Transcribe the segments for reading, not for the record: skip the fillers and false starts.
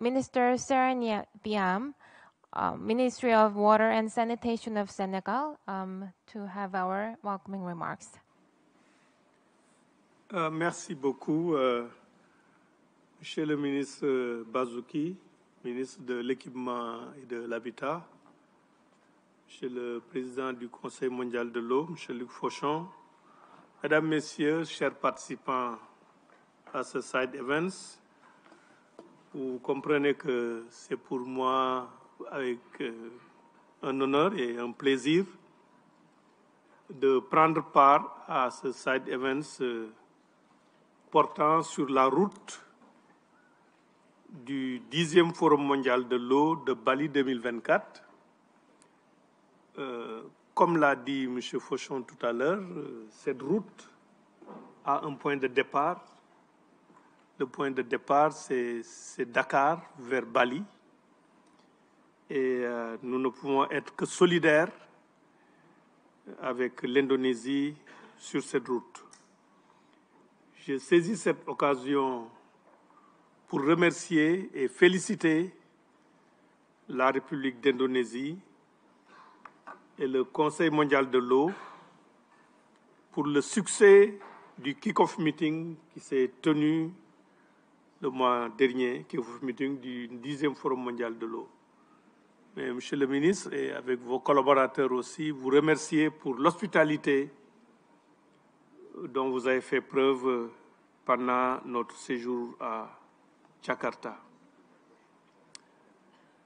Minister Serenia Biam, Ministry of Water and Sanitation of Senegal, to have our welcoming remarks. Merci beaucoup, Monsieur le ministre Bazouki, ministre de l'Équipement et de l'Habitat, Monsieur le Président du Conseil mondial de l'eau, Monsieur Luc Fauchon, Mesdames, Messieurs, chers participants à ce side events, vous comprenez que c'est pour moi avec un honneur et un plaisir de prendre part à ce side events portant sur la route du 10e Forum mondial de l'eau de Bali 2024. Comme l'a dit M. Fauchon tout à l'heure, cette route a un point de départ. Le point de départ, c'est Dakar vers Bali. Et nous ne pouvons être que solidaires avec l'Indonésie sur cette route. Je saisis cette occasion pour remercier et féliciter la République d'Indonésie et le Conseil mondial de l'eau pour le succès du kick-off meeting qui s'est tenu le mois dernier, kick-off meeting du 10e Forum mondial de l'eau. Mais, Monsieur le ministre, et avec vos collaborateurs aussi, vous remercier pour l'hospitalité dont vous avez fait preuve pendant notre séjour à Jakarta.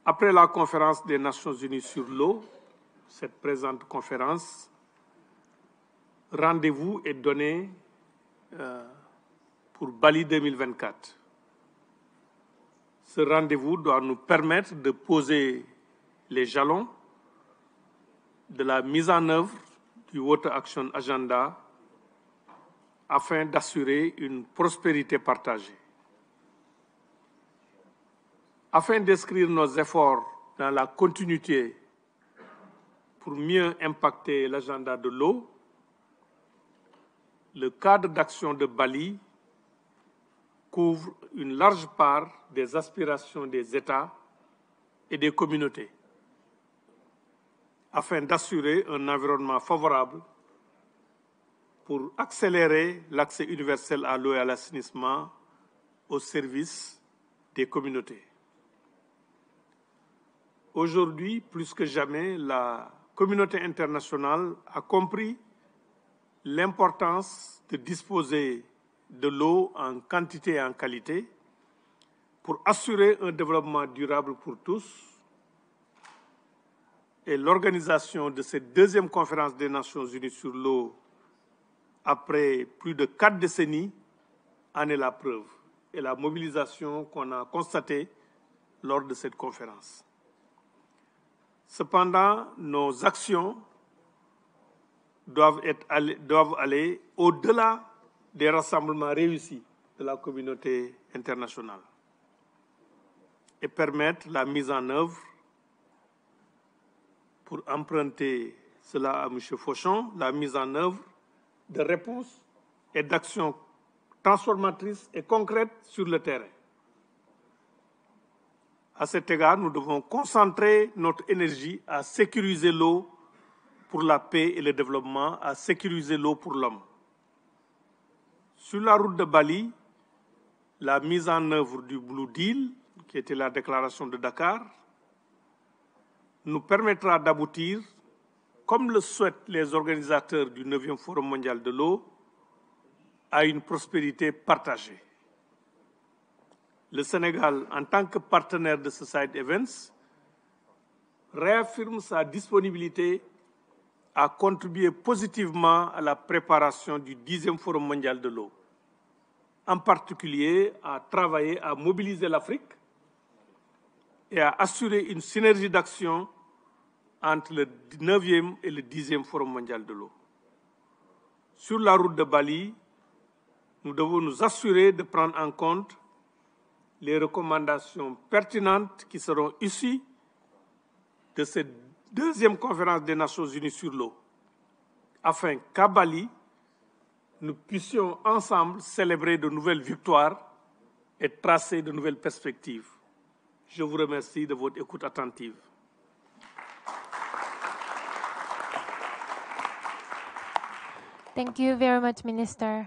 Après la conférence des Nations Unies sur l'eau, cette présente conférence, rendez-vous est donné pour Bali 2024. Ce rendez-vous doit nous permettre de poser les jalons de la mise en œuvre du Water Action Agenda afin d'assurer une prospérité partagée. Afin d'inscrire nos efforts dans la continuité pour mieux impacter l'agenda de l'eau, le cadre d'action de Bali couvre une large part des aspirations des États et des communautés, afin d'assurer un environnement favorable pour accélérer l'accès universel à l'eau et à l'assainissement au service des communautés. Aujourd'hui, plus que jamais, la communauté internationale a compris l'importance de disposer de l'eau en quantité et en qualité pour assurer un développement durable pour tous. Et l'organisation de cette deuxième conférence des Nations Unies sur l'eau, après plus de 4 décennies, en est la preuve, et la mobilisation qu'on a constatée lors de cette conférence. Cependant, nos actions doivent aller au-delà des rassemblements réussis de la communauté internationale et permettre la mise en œuvre, pour emprunter cela à M. Fauchon, la mise en œuvre de réponses et d'actions transformatrices et concrètes sur le terrain. À cet égard, nous devons concentrer notre énergie à sécuriser l'eau pour la paix et le développement, à sécuriser l'eau pour l'homme. Sur la route de Bali, la mise en œuvre du Blue Deal, qui était la déclaration de Dakar, nous permettra d'aboutir, comme le souhaitent les organisateurs du 9e Forum mondial de l'eau, à une prospérité partagée. Le Sénégal, en tant que partenaire de ce side events, réaffirme sa disponibilité à contribuer positivement à la préparation du 10e Forum mondial de l'eau, en particulier à travailler à mobiliser l'Afrique et à assurer une synergie d'action entre le 9e et le 10e Forum mondial de l'eau. Sur la route de Bali, nous devons nous assurer de prendre en compte les recommandations pertinentes qui seront issues de cette deuxième conférence des Nations Unies sur l'eau, afin qu'à Bali, nous puissions ensemble célébrer de nouvelles victoires et tracer de nouvelles perspectives. Je vous remercie de votre écoute attentive. Thank you very much, Minister.